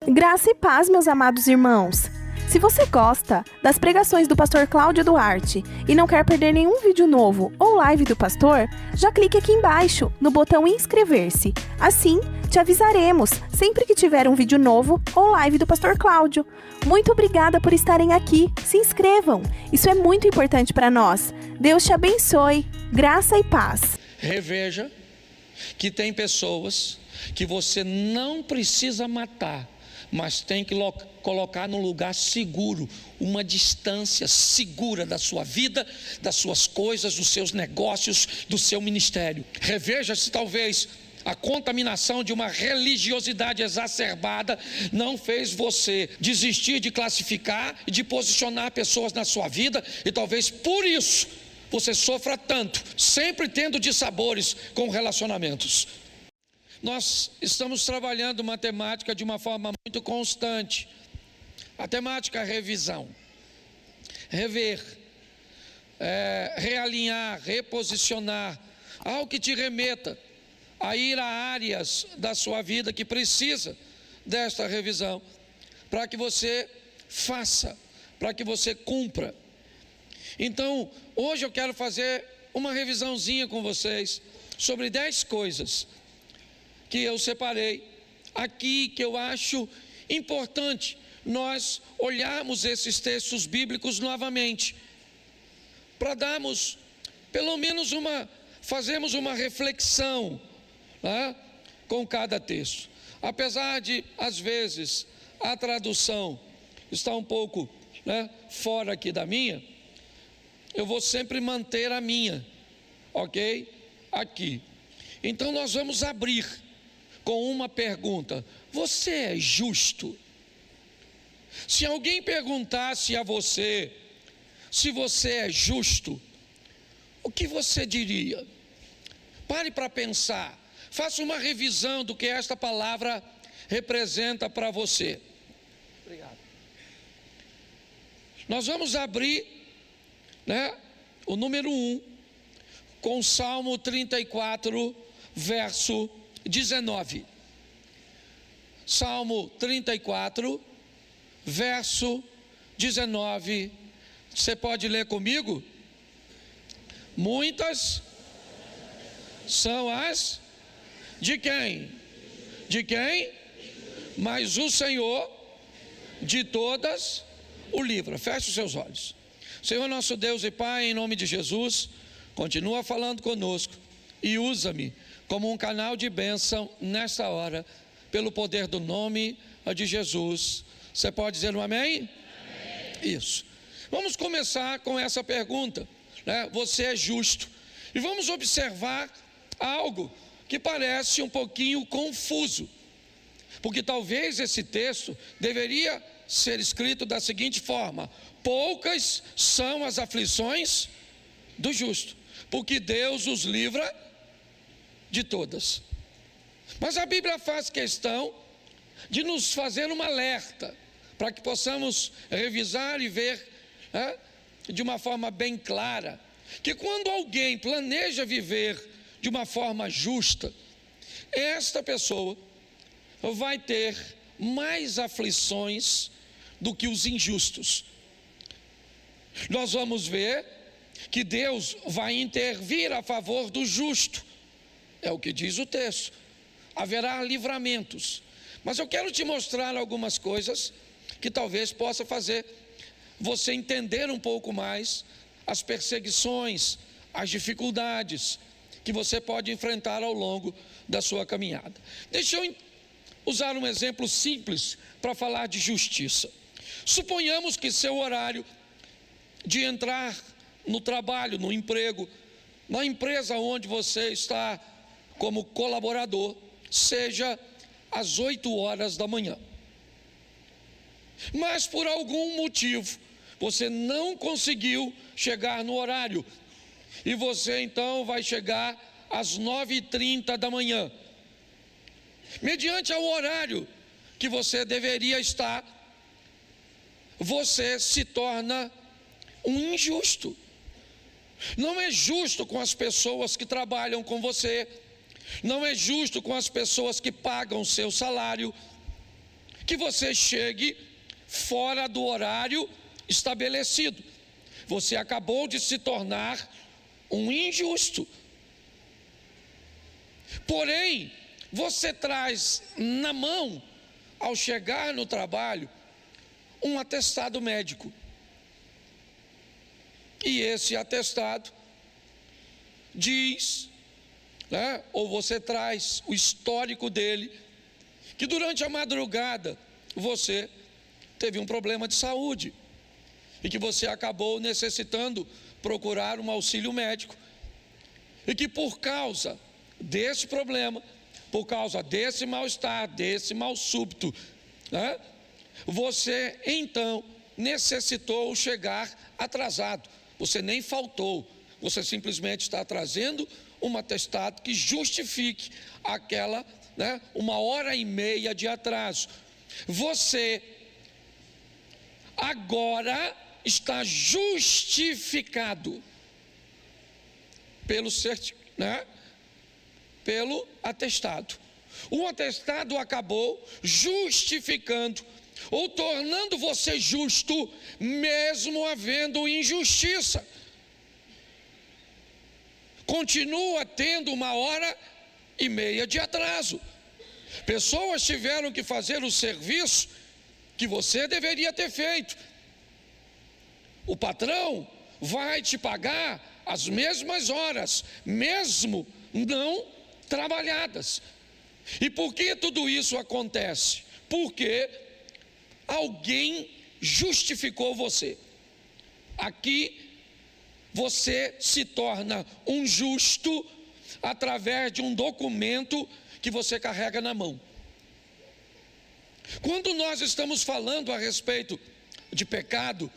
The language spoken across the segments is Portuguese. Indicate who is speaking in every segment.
Speaker 1: Graça e paz, meus amados irmãos. Se você gosta das pregações do pastor Cláudio Duarte e não quer perder nenhum vídeo novo ou live do pastor, já clique aqui embaixo no botão inscrever-se. Assim, te avisaremos sempre que tiver um vídeo novo ou live do pastor Cláudio. Muito obrigada por estarem aqui. Se inscrevam. Isso é muito importante para nós. Deus te abençoe. Graça e paz.
Speaker 2: Reveja que tem pessoas que você não precisa matar, mas tem que colocar num lugar seguro, uma distância segura da sua vida, das suas coisas, dos seus negócios, do seu ministério. Reveja se talvez a contaminação de uma religiosidade exacerbada não fez você desistir de classificar e de posicionar pessoas na sua vida, e talvez por isso você sofra tanto, sempre tendo dissabores com relacionamentos. Nós estamos trabalhando matemática de uma forma muito constante. A temática revisão, rever, realinhar, reposicionar, algo que te remeta a ir a áreas da sua vida que precisa desta revisão, para que você faça, para que você cumpra. Então, hoje eu quero fazer uma revisãozinha com vocês sobre 10 coisas que eu separei aqui, que eu acho importante nós olharmos esses textos bíblicos novamente, para darmos pelo menos fazermos uma reflexão, né, com cada texto. Apesar de, às vezes, a tradução está um pouco, né, fora aqui da minha, eu vou sempre manter a minha, ok? Aqui. Então nós vamos abrir com uma pergunta: você é justo? Se alguém perguntasse a você se você é justo, o que você diria? Pare para pensar, faça uma revisão do que esta palavra representa para você. Obrigado. Nós vamos abrir, né, o número 1 com o Salmo 34, verso 19. Salmo 34, verso 19. Você pode ler comigo? Muitas são as de quem? De quem? Mas o Senhor de todas o livra. Feche os seus olhos. Senhor nosso Deus e Pai, em nome de Jesus, continua falando conosco e usa-me como um canal de bênção nesta hora, pelo poder do nome de Jesus. Você pode dizer um amém? Amém. Isso. Vamos começar com essa pergunta, né? Você é justo? E vamos observar algo que parece um pouquinho confuso, porque talvez esse texto deveria ser escrito da seguinte forma: poucas são as aflições do justo, porque Deus os livra de todas. Mas a Bíblia faz questão de nos fazer um alerta, para que possamos revisar e ver, de uma forma bem clara, que quando alguém planeja viver de uma forma justa, esta pessoa vai ter mais aflições do que os injustos. Nós vamos ver que Deus vai intervir a favor do justo, é o que diz o texto. Haverá livramentos, mas eu quero te mostrar algumas coisas que talvez possa fazer você entender um pouco mais as perseguições, as dificuldades que você pode enfrentar ao longo da sua caminhada. Deixa eu usar um exemplo simples para falar de justiça. Suponhamos que seu horário de entrar no trabalho, no emprego, na empresa onde você está como colaborador, seja às 8 horas da manhã. Mas por algum motivo você não conseguiu chegar no horário, e você então vai chegar às 9h30 da manhã. Mediante ao horário que você deveria estar, você se torna um injusto. Não é justo com as pessoas que trabalham com você, não é justo com as pessoas que pagam o seu salário, que você chegue fora do horário estabelecido. Você acabou de se tornar um injusto. Porém, você traz na mão, ao chegar no trabalho, um atestado médico. E esse atestado diz, ou você traz o histórico dele, que durante a madrugada você teve um problema de saúde e que você acabou necessitando procurar um auxílio médico, e que por causa desse problema, por causa desse mal-estar, desse mal súbito, você então necessitou chegar atrasado. Você nem faltou, você simplesmente está trazendo um atestado que justifique aquela, 1h30 de atraso. Você agora está justificado pelo atestado. O atestado acabou justificando ou tornando você justo, mesmo havendo injustiça. Continua tendo 1h30 de atraso. Pessoas tiveram que fazer o serviço que você deveria ter feito. O patrão vai te pagar as mesmas horas, mesmo não trabalhadas. E por que tudo isso acontece? Porque alguém justificou você. Aqui você se torna um justo através de um documento que você carrega na mão. Quando nós estamos falando a respeito de pecado,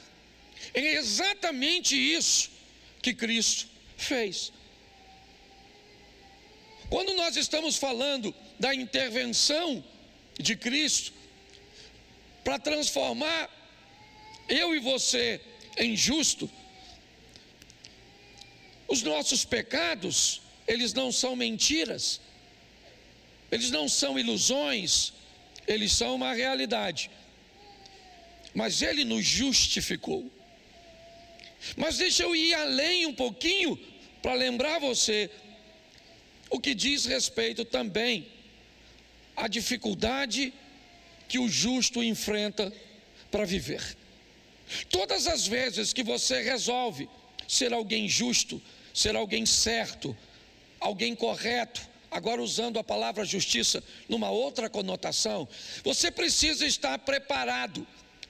Speaker 2: é exatamente isso que Cristo fez. Quando nós estamos falando da intervenção de Cristo para transformar eu e você em justo, os nossos pecados, eles não são mentiras, eles não são ilusões, eles são uma realidade. Mas Ele nos justificou. Mas deixa eu ir além um pouquinho para lembrar você o que diz respeito também à dificuldade que o justo enfrenta para viver. Todas as vezes que você resolve ser alguém justo, ser alguém certo, alguém correto, agora usando a palavra justiça numa outra conotação, você precisa estar preparado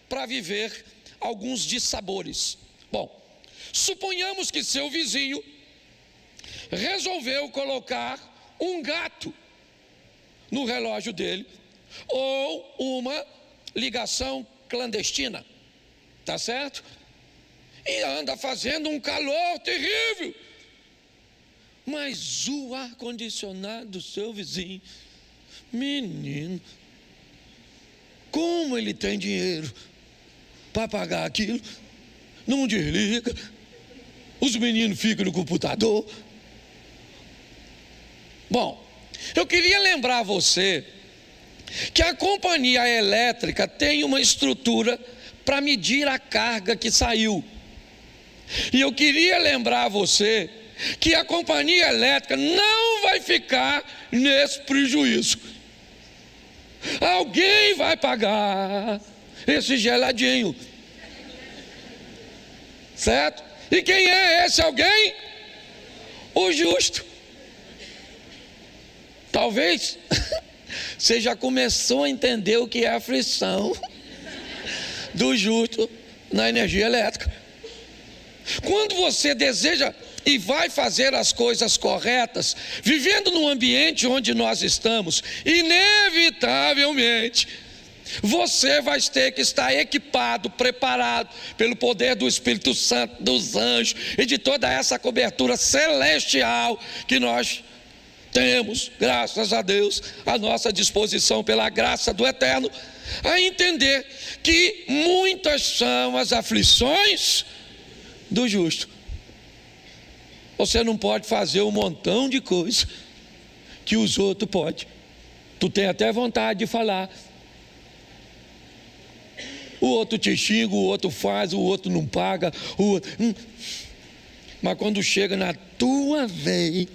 Speaker 2: para viver alguns dissabores. Bom, suponhamos que seu vizinho resolveu colocar um gato no relógio dele, ou uma ligação clandestina, tá certo? E anda fazendo um calor terrível, mas o ar-condicionado do seu vizinho, menino, como ele tem dinheiro para pagar aquilo, não desliga, os meninos ficam no computador. Bom, eu queria lembrar você que a companhia elétrica tem uma estrutura para medir a carga que saiu. E eu queria lembrar você que a companhia elétrica não vai ficar nesse prejuízo. Alguém vai pagar esse geladinho, certo? E quem é esse alguém? O justo. Talvez você já começou a entender o que é a aflição do justo na energia elétrica. Quando você deseja e vai fazer as coisas corretas, vivendo no ambiente onde nós estamos, inevitavelmente você vai ter que estar equipado, preparado pelo poder do Espírito Santo, dos anjos e de toda essa cobertura celestial que nós temos, graças a Deus, à nossa disposição pela graça do Eterno, a entender que muitas são as aflições do justo. Você não pode fazer um montão de coisa que os outros podem. Tu tem até vontade de falar, O outro te xinga, o outro faz, o outro não paga, o outro... Mas quando chega na tua vez,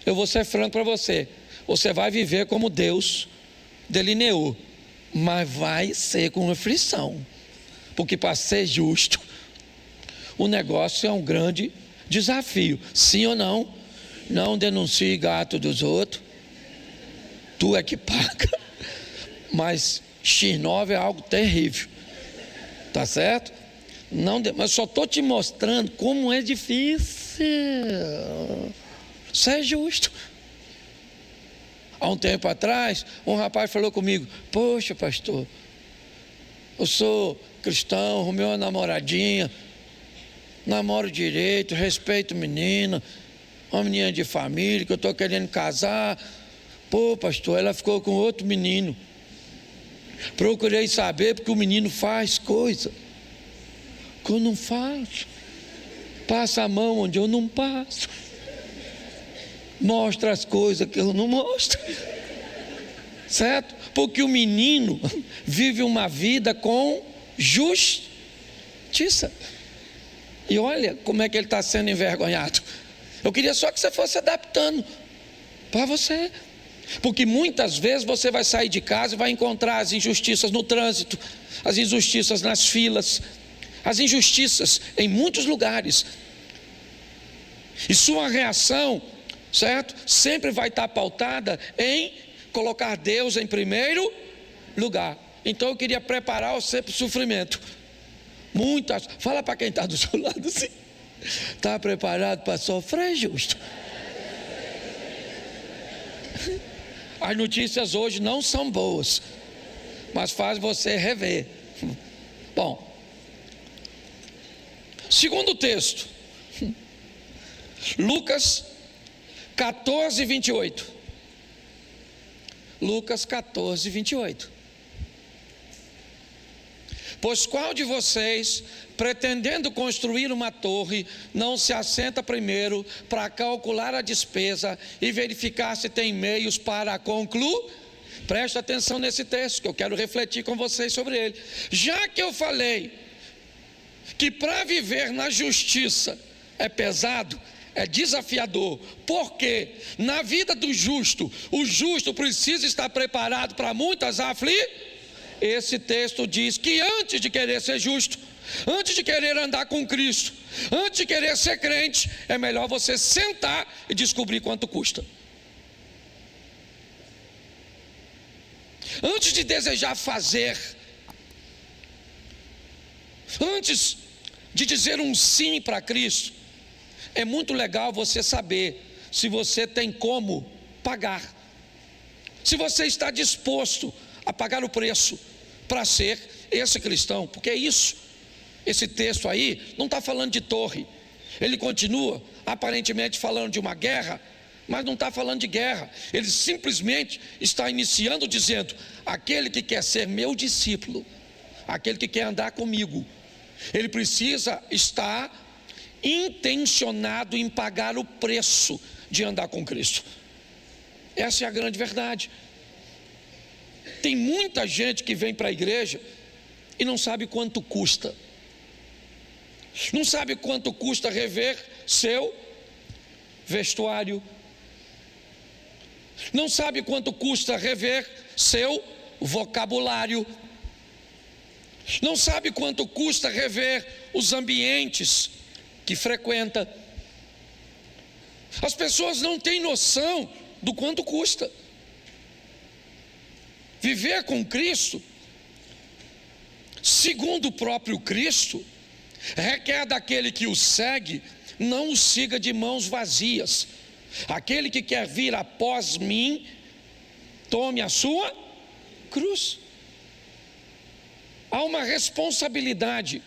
Speaker 2: eu vou ser franco para você, você vai viver como Deus delineou, mas vai ser com aflição, porque para ser justo, o negócio é um grande desafio. Sim ou não? Não denuncie gato dos outros, tu é que paga, mas X9 é algo terrível, tá certo? Não, mas só estou te mostrando como é difícil ser justo. Há um tempo atrás, um rapaz falou comigo: poxa, pastor, eu sou cristão, arrumei uma namoradinha, namoro direito, respeito menina, uma menina de família que eu estou querendo casar. Pô, pastor, ela ficou com outro menino. Procurei saber porque o menino faz coisa que eu não faço, passa a mão onde eu não passo, mostra as coisas que eu não mostro, certo? Porque o menino vive uma vida com justiça, e olha como é que ele está sendo envergonhado. Eu queria só que você fosse adaptando para você, porque muitas vezes você vai sair de casa e vai encontrar as injustiças no trânsito, as injustiças nas filas, as injustiças em muitos lugares, e sua reação, certo, sempre vai estar pautada em colocar Deus em primeiro lugar. Então eu queria preparar você para o sofrimento. Fala para quem está do seu lado assim: está preparado para sofrer, justo? As notícias hoje não são boas, mas faz você rever. Bom, segundo texto, Lucas 14, 28. Lucas 14, 28. Pois qual de vocês, pretendendo construir uma torre, não se assenta primeiro para calcular a despesa e verificar se tem meios para concluir? Presta atenção nesse texto, que eu quero refletir com vocês sobre ele. Já que eu falei que para viver na justiça é pesado, é desafiador, porque na vida do justo, o justo precisa estar preparado para muitas aflições. Esse texto diz que antes de querer ser justo, antes de querer andar com Cristo, antes de querer ser crente, é melhor você sentar e descobrir quanto custa. Antes de desejar fazer, antes de dizer um sim para Cristo, é muito legal você saber se você tem como pagar, se você está disposto a pagar o preço para ser esse cristão, porque é isso. Esse texto aí não está falando de torre, ele continua aparentemente falando de uma guerra, mas não está falando de guerra. Ele simplesmente está iniciando dizendo: aquele que quer ser meu discípulo, aquele que quer andar comigo, ele precisa estar intencionado em pagar o preço de andar com Cristo. Essa é a grande verdade. Tem muita gente que vem para a igreja e não sabe quanto custa. Não sabe quanto custa rever seu vestuário. Não sabe quanto custa rever seu vocabulário. Não sabe quanto custa rever os ambientes que frequenta. As pessoas não têm noção do quanto custa. Viver com Cristo, segundo o próprio Cristo, requer daquele que o segue, não o siga de mãos vazias. Aquele que quer vir após mim, tome a sua cruz. Há uma responsabilidade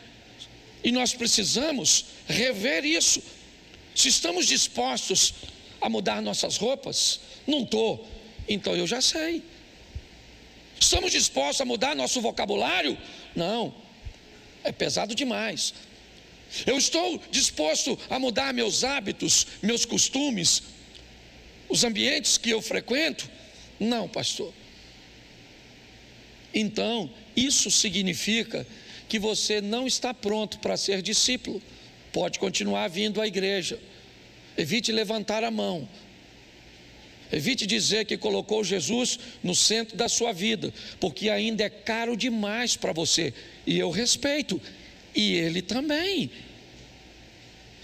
Speaker 2: e nós precisamos rever isso. Se estamos dispostos a mudar nossas roupas, não estou, então eu já sei. Estamos dispostos a mudar nosso vocabulário? Não, é pesado demais. Eu estou disposto a mudar meus hábitos, meus costumes, os ambientes que eu frequento? Não, pastor. então isso significa que você não está pronto para ser discípulo. Pode continuar vindo à igreja. Evite levantar a mão. Evite dizer que colocou Jesus no centro da sua vida, porque ainda é caro demais para você. E eu respeito, e ele também.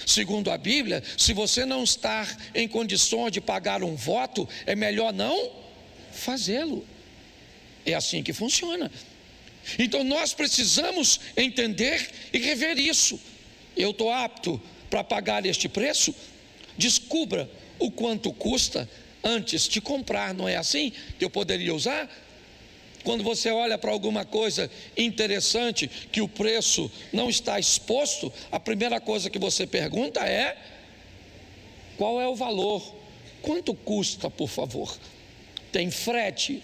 Speaker 2: Segundo a Bíblia, se você não está em condições de pagar um voto, é melhor não fazê-lo. É assim que funciona. Então nós precisamos entender e rever isso. Eu estou apto para pagar este preço? Descubra o quanto custa antes de comprar, não é assim que eu poderia usar? Quando você olha para alguma coisa interessante que o preço não está exposto, a primeira coisa que você pergunta é: qual é o valor? Quanto custa, por favor? Tem frete?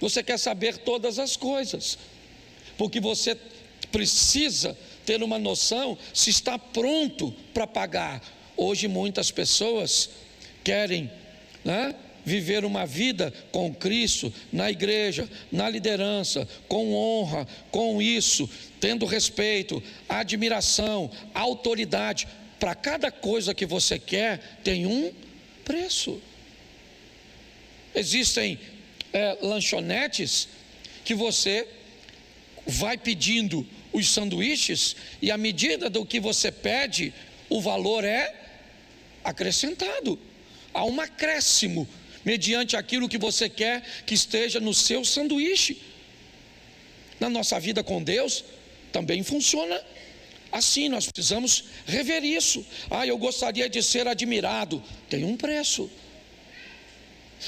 Speaker 2: Você quer saber todas as coisas, porque você precisa ter uma noção se está pronto para pagar. Hoje muitas pessoas querem, viver uma vida com Cristo, na igreja, na liderança, com honra, com isso, tendo respeito, admiração, autoridade. Para cada coisa que você quer, tem um preço. Existem lanchonetes que você vai pedindo os sanduíches, e à medida do que você pede, o valor é acrescentado. Há um acréscimo mediante aquilo que você quer que esteja no seu sanduíche. Na nossa vida com Deus também funciona assim. Nós precisamos rever isso. Eu gostaria de ser admirado. Tem um preço.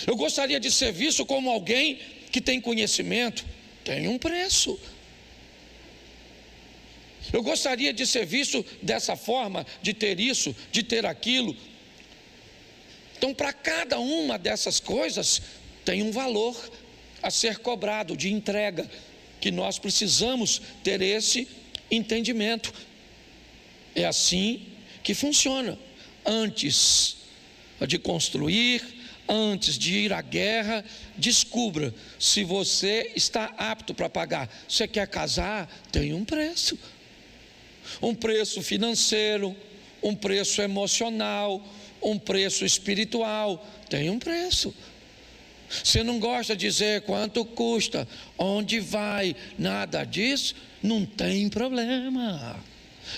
Speaker 2: Eu gostaria de ser visto como alguém que tem conhecimento. Tem um preço. Eu gostaria de ser visto dessa forma, de ter isso, de ter aquilo. Então, para cada uma dessas coisas, tem um valor a ser cobrado de entrega, que nós precisamos ter esse entendimento. É assim que funciona. Antes de construir, antes de ir à guerra, descubra se você está apto para pagar. Você quer casar? Tem um preço. Um preço financeiro, um preço emocional, um preço espiritual. Tem um preço. Você não gosta de dizer quanto custa, onde vai, nada disso, não tem problema.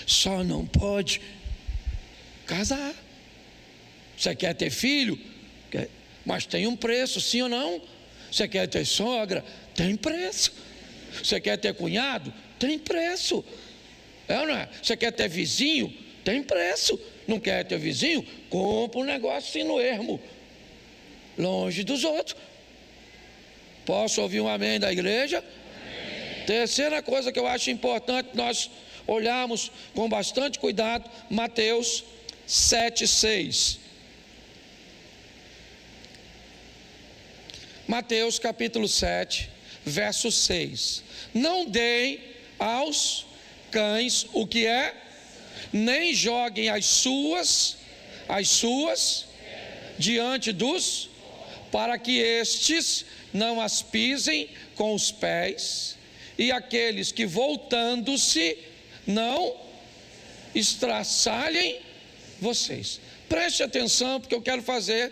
Speaker 2: Só não pode casar. Você quer ter filho? Mas tem um preço, sim ou não? Você quer ter sogra? Tem preço. Você quer ter cunhado? Tem preço. É ou não é? Você quer ter vizinho? Tem preço. Não quer ter vizinho? Compra um negócio assim no ermo, longe dos outros. Posso ouvir um amém da igreja? Amém. Terceira coisa que eu acho importante nós olharmos com bastante cuidado, Mateus 7:6. Mateus capítulo 7, verso 6. Não deem aos cães o que é, nem joguem as suas diante dos, para que estes não as pisem com os pés, e aqueles que voltando-se não estraçalhem vocês. Preste atenção, porque eu quero fazer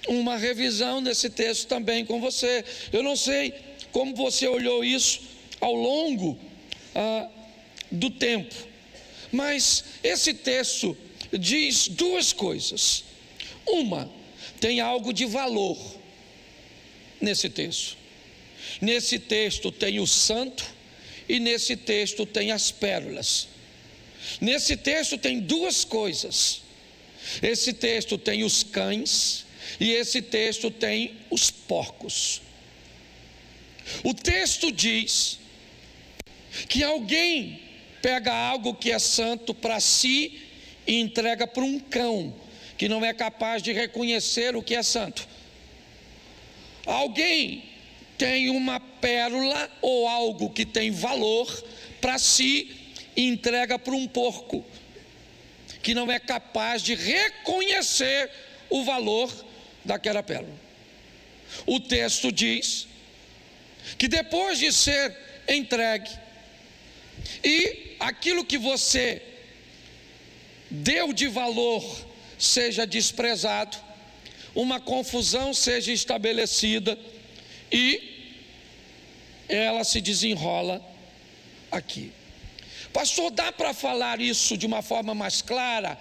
Speaker 2: uma revisão desse texto também com você. Eu não sei como você olhou isso ao longo do tempo, mas esse texto diz duas coisas. Uma, tem algo de valor nesse texto. Nesse texto tem o santo e nesse texto tem as pérolas. Nesse texto tem duas coisas. Esse texto tem os cães e esse texto tem os porcos. O texto diz que alguém pega algo que é santo para si e entrega para um cão que não é capaz de reconhecer o que é santo. Alguém tem uma pérola ou algo que tem valor para si e entrega para um porco que não é capaz de reconhecer o valor daquela pérola. O texto diz que depois de ser entregue, e aquilo que você deu de valor seja desprezado, uma confusão seja estabelecida e ela se desenrola aqui. Pastor, dá para falar isso de uma forma mais clara?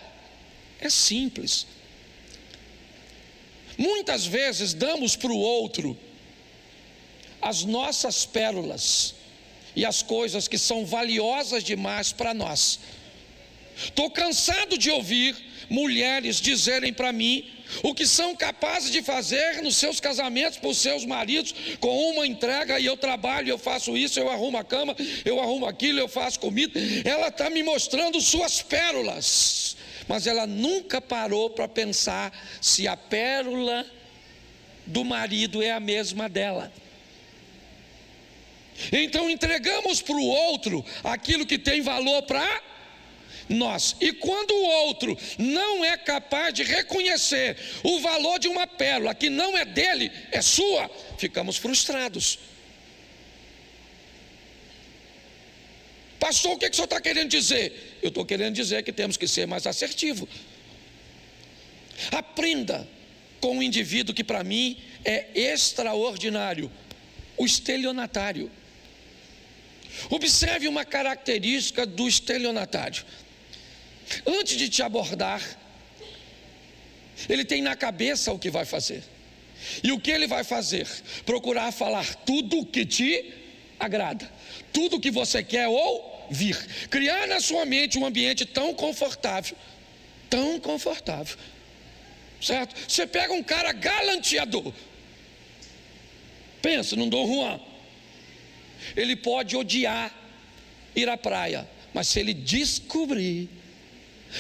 Speaker 2: É simples. Muitas vezes damos para o outro as nossas pérolas e as coisas que são valiosas demais para nós. Estou cansado de ouvir mulheres dizerem para mim o que são capazes de fazer nos seus casamentos por seus maridos, com uma entrega: e eu trabalho, eu faço isso, eu arrumo a cama, eu arrumo aquilo, eu faço comida. Ela está me mostrando suas pérolas, mas ela nunca parou para pensar se a pérola do marido é a mesma dela. Então entregamos para o outro aquilo que tem valor para nós, e quando o outro não é capaz de reconhecer o valor de uma pérola que não é dele, é sua, ficamos frustrados. Pastor, o que o senhor está querendo dizer? Eu estou querendo dizer que temos que ser mais assertivos. Aprenda com um indivíduo que para mim é extraordinário: o estelionatário. Observe uma característica do estelionatário. Antes de te abordar, ele tem na cabeça o que vai fazer. E o que ele vai fazer? Procurar falar tudo o que te agrada, tudo o que você quer ouvir, criar na sua mente um ambiente tão confortável, certo? Você pega um cara galanteador, pensa num Dom Juan. Ele pode odiar ir à praia, mas se ele descobrir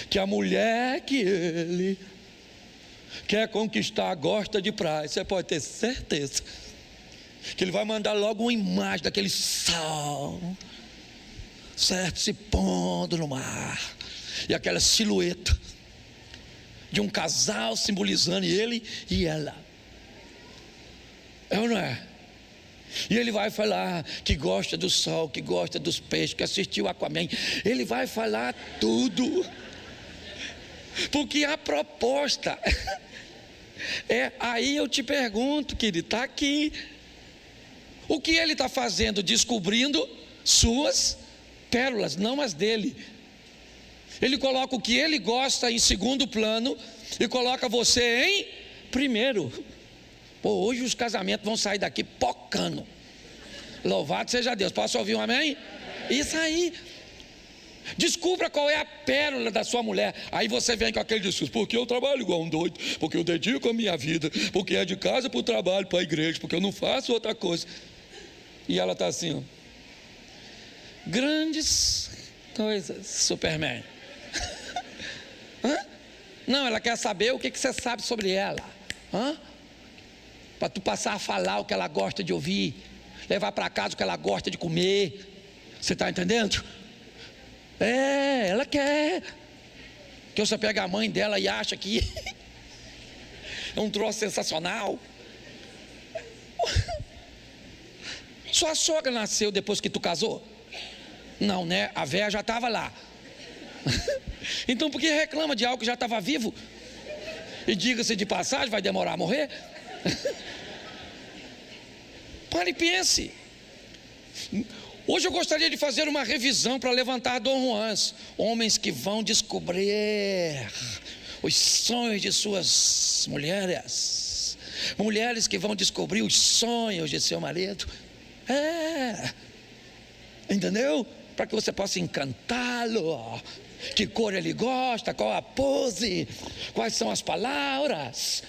Speaker 2: que a mulher que ele quer conquistar gosta de praia, você pode ter certeza que ele vai mandar logo uma imagem daquele sol, certo, se pondo no mar, e aquela silhueta de um casal simbolizando ele e ela. É ou não é? E ele vai falar que gosta do sol, que gosta dos peixes, que assistiu Aquaman. Ele vai falar tudo, porque a proposta é, aí eu te pergunto, querido, está aqui. O que ele está fazendo? Descobrindo suas pérolas, não as dele. Ele coloca o que ele gosta em segundo plano e coloca você em primeiro. Pô, hoje os casamentos vão sair daqui pocando. Louvado seja Deus. Posso ouvir um amém? Isso aí. Descubra qual é a pérola da sua mulher. Aí você vem com aquele discurso: porque eu trabalho igual um doido, porque eu dedico a minha vida, porque é de casa para o trabalho, para a igreja, porque eu não faço outra coisa. E ela está assim, ó. Grandes coisas, Superman. Hã? Não, ela quer saber o que você sabe sobre ela. Para tu passar a falar o que ela gosta de ouvir, levar para casa o que ela gosta de comer. Você está entendendo? É, ela quer que você pega a mãe dela e acha que é um troço sensacional. Sua sogra nasceu depois que tu casou? Não, né? A véia já estava lá. Então por que reclama de algo que já estava vivo? E diga-se de passagem, vai demorar a morrer? Pare e pense. Hoje eu gostaria de fazer uma revisão para levantar Dom Juans, homens que vão descobrir os sonhos de suas mulheres, mulheres que vão descobrir os sonhos de seu marido. Entendeu? Para que você possa encantá-lo. Que cor ele gosta, qual a pose, quais são as palavras.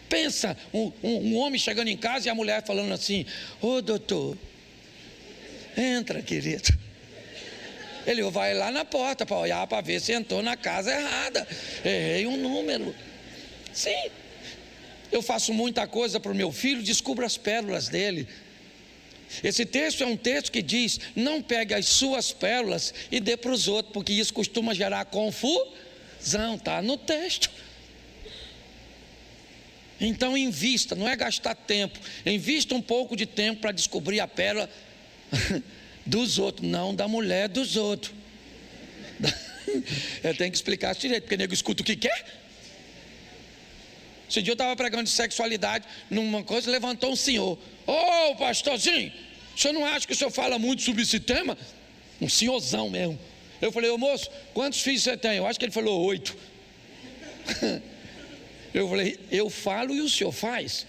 Speaker 2: Pensa, um homem chegando em casa e a mulher falando assim: ô doutor, entra, querido. Ele vai lá na porta para olhar, para ver se entrou na casa errada. Errei um número. Sim. Eu faço muita coisa para o meu filho, descubro as pérolas dele. Esse texto é um texto que diz: não pegue as suas pérolas e dê para os outros, porque isso costuma gerar confusão. Está no texto. Então invista, não é gastar tempo. Invista um pouco de tempo para descobrir a pérola dos outros, não da mulher dos outros. Eu tenho que explicar isso direito, porque o nego escuta o que quer. Esse dia eu estava pregando de sexualidade numa coisa, levantou um senhor: ô pastorzinho, o senhor não acha que o senhor fala muito sobre esse tema? Um senhorzão mesmo. Eu falei: ô moço, quantos filhos você tem? Eu acho que ele falou 8. Eu falei: eu falo e o senhor faz?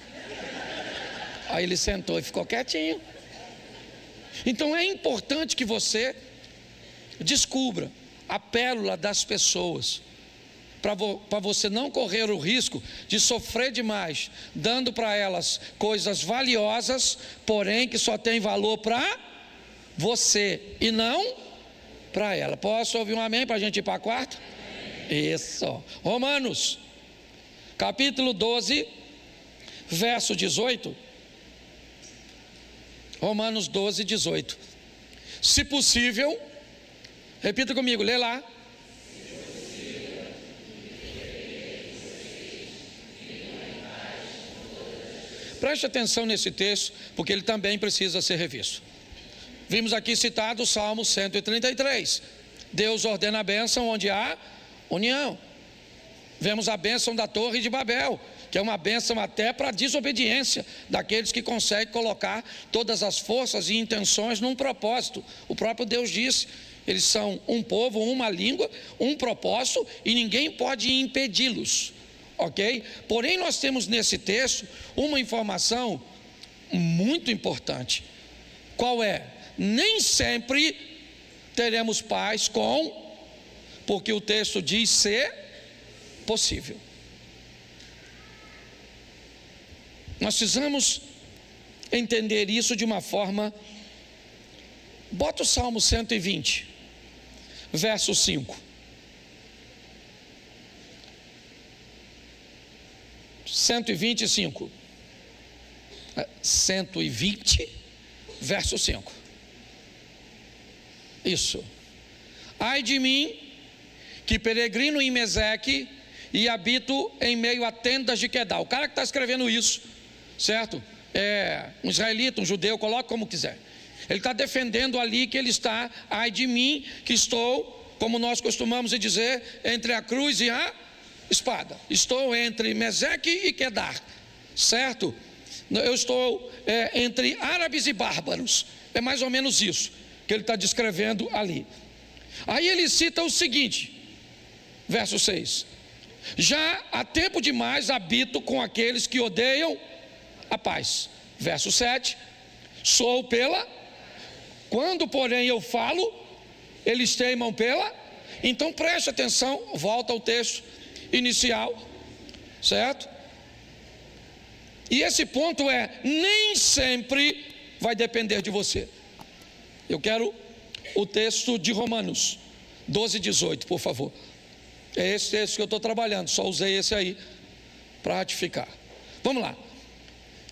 Speaker 2: Aí ele sentou e ficou quietinho. Então é importante que você descubra a pérola das pessoas, para você não correr o risco de sofrer demais, dando para elas coisas valiosas, porém que só tem valor para você e não para ela. Posso ouvir um amém para a gente ir para a quarta? Isso. Romanos capítulo 12, verso 18. Romanos 12, 18. Se possível, repita comigo, lê lá. Preste atenção nesse texto, porque ele também precisa ser revisto. Vimos aqui citado o Salmo 133. Deus ordena a bênção onde há união. Vemos a bênção da Torre de Babel, que é uma bênção até para a desobediência daqueles que conseguem colocar todas as forças e intenções num propósito. O próprio Deus disse: eles são um povo, uma língua, um propósito, e ninguém pode impedi-los, ok? Porém, nós temos nesse texto uma informação muito importante. Qual é? Nem sempre teremos paz porque o texto diz ser possível. Nós precisamos entender isso de uma forma. Bota o Salmo 120, verso 5. 125. 120, verso 5. Isso. Ai de mim, que peregrino em Meseque e habito em meio a tendas de Quedar. O cara que está escrevendo isso, certo? É um israelita, um judeu, coloque como quiser. Ele está defendendo ali que ele está: ai de mim, que estou, como nós costumamos dizer, entre a cruz e a espada. Estou entre Meseque e Quedar, certo? Eu estou entre árabes e bárbaros. É mais ou menos isso que ele está descrevendo ali. Aí ele cita o seguinte, verso 6: já há tempo demais habito com aqueles que odeiam a paz. Verso 7: sou pela... Quando, porém, eu falo, eles teimam pela... Então preste atenção, volta ao texto inicial, certo? E esse ponto é: nem sempre vai depender de você. Eu quero o texto de Romanos 12, 18, por favor. É esse texto que eu estou trabalhando, só usei esse aí para ratificar. Vamos lá.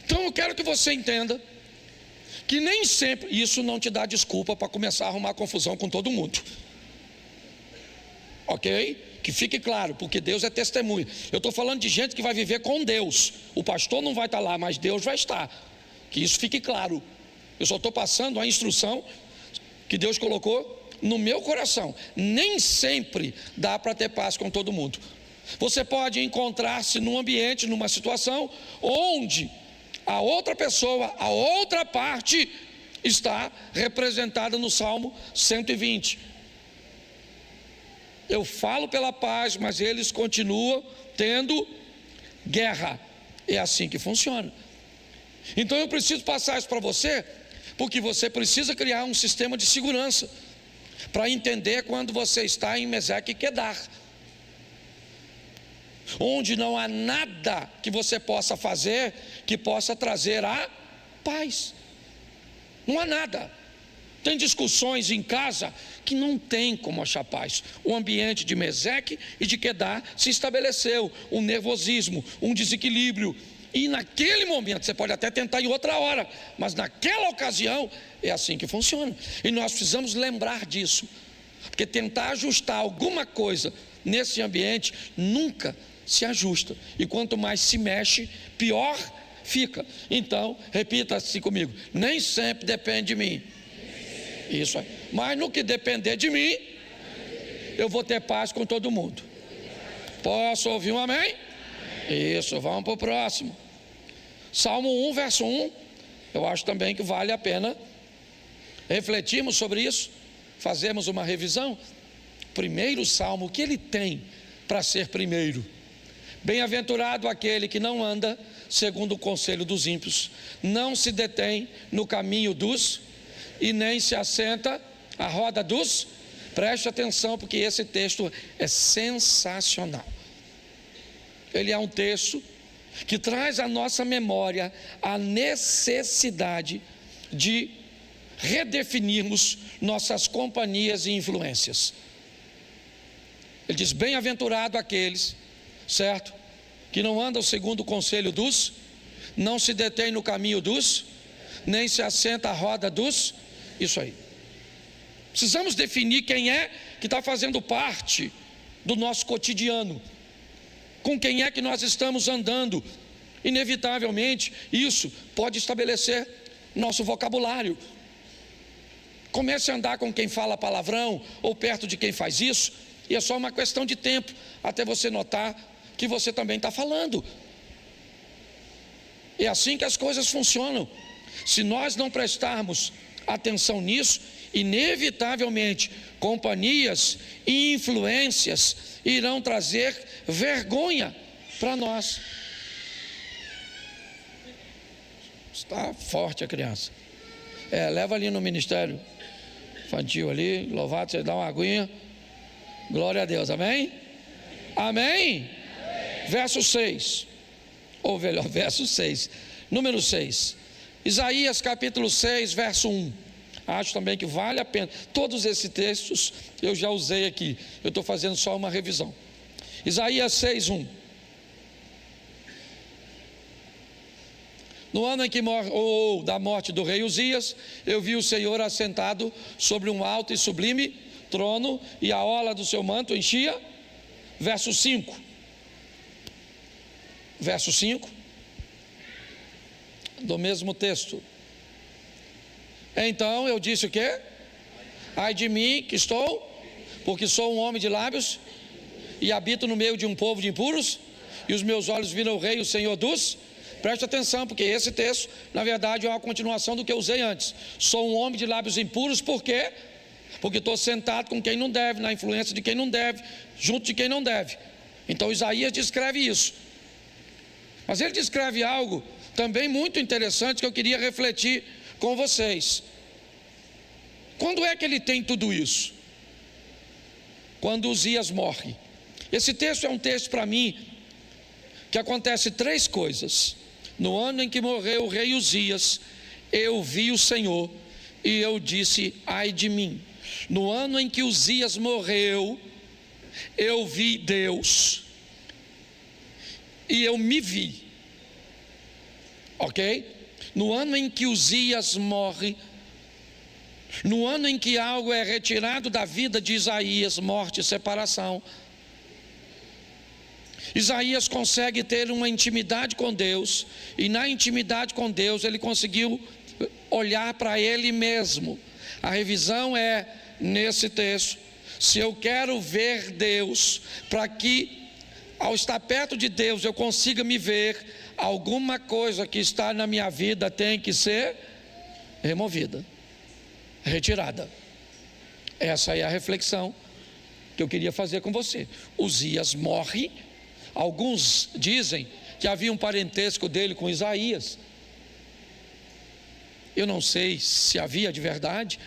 Speaker 2: Então eu quero que você entenda que nem sempre, isso não te dá desculpa para começar a arrumar confusão com todo mundo, ok? Que fique claro, porque Deus é testemunha. Eu estou falando de gente que vai viver com Deus. O pastor não vai estar lá, mas Deus vai estar. Que isso fique claro. Eu só estou passando a instrução que Deus colocou no meu coração. Nem sempre dá para ter paz com todo mundo. Você pode encontrar-se num ambiente, numa situação onde a outra pessoa, a outra parte está representada no Salmo 120. Eu falo pela paz, mas eles continuam tendo guerra. É assim que funciona. Então eu preciso passar isso para você, porque você precisa criar um sistema de segurança para entender quando você está em Meseque e Quedar, onde não há nada que você possa fazer que possa trazer a paz. Não há nada. Tem discussões em casa que não tem como achar paz. O ambiente de Meseque e de Quedar se estabeleceu um nervosismo, um desequilíbrio. E naquele momento, você pode até tentar em outra hora, mas naquela ocasião é assim que funciona. E nós precisamos lembrar disso, porque tentar ajustar alguma coisa nesse ambiente nunca se ajusta. E quanto mais se mexe, pior fica. Então, repita-se comigo: nem sempre depende de mim. Isso aí. Mas no que depender de mim, eu vou ter paz com todo mundo. Posso ouvir um amém? Isso, vamos para o próximo. Salmo 1, verso 1. Eu acho também que vale a pena refletirmos sobre isso, fazermos uma revisão. Primeiro salmo, o que ele tem para ser primeiro? Bem-aventurado aquele que não anda segundo o conselho dos ímpios, não se detém no caminho dos, e nem se assenta à roda dos. Preste atenção, porque esse texto é sensacional. Ele é um texto que traz à nossa memória a necessidade de redefinirmos nossas companhias e influências. Ele diz: bem-aventurado aqueles, certo? Que não andam segundo o conselho dos, não se detém no caminho dos, nem se assenta à roda dos. Isso aí. Precisamos definir quem é que está fazendo parte do nosso cotidiano, com quem é que nós estamos andando. Inevitavelmente, isso pode estabelecer nosso vocabulário. Comece a andar com quem fala palavrão, ou perto de quem faz isso, e é só uma questão de tempo, até você notar que você também está falando. É assim que as coisas funcionam. Se nós não prestarmos atenção nisso, inevitavelmente, companhias e influências irão trazer vergonha para nós. Está forte a criança. Leva ali no ministério infantil ali, louvado, você dá uma aguinha. Glória a Deus, amém? Amém? Verso 6, ou melhor, verso 6, número 6. Isaías capítulo 6, verso 1. Acho também que vale a pena. Todos esses textos eu já usei aqui, eu estou fazendo só uma revisão. Isaías 6, 1. No ano em que da morte do rei Uzias, eu vi o Senhor assentado sobre um alto e sublime trono, e a orla do seu manto enchia. Verso 5. Verso 5 do mesmo texto. Então eu disse o quê? Ai de mim que estou, porque sou um homem de lábios e habito no meio de um povo de impuros, e os meus olhos viram o rei, o Senhor dos. Preste atenção, porque esse texto, na verdade, é uma continuação do que eu usei antes. Sou um homem de lábios impuros, por quê? Porque estou sentado com quem não deve, na influência de quem não deve, junto de quem não deve. Então Isaías descreve isso. Mas ele descreve algo também muito interessante que eu queria refletir com vocês. Quando é que ele tem tudo isso? Quando Uzias morre. Esse texto é um texto para mim que acontece 3 coisas. No ano em que morreu o rei Uzias, eu vi o Senhor e eu disse: ai de mim. No ano em que Uzias morreu, eu vi Deus e eu me vi. Ok? No ano em que Uzias morre, no ano em que algo é retirado da vida de Isaías, morte e separação, Isaías consegue ter uma intimidade com Deus, e na intimidade com Deus ele conseguiu olhar para ele mesmo. A revisão é nesse texto: se eu quero ver Deus, para que ao estar perto de Deus eu consiga me ver, alguma coisa que está na minha vida tem que ser removida, retirada. Essa é a reflexão que eu queria fazer com você. Uzias morre. Alguns dizem que havia um parentesco dele com Isaías. Eu não sei se havia de verdade,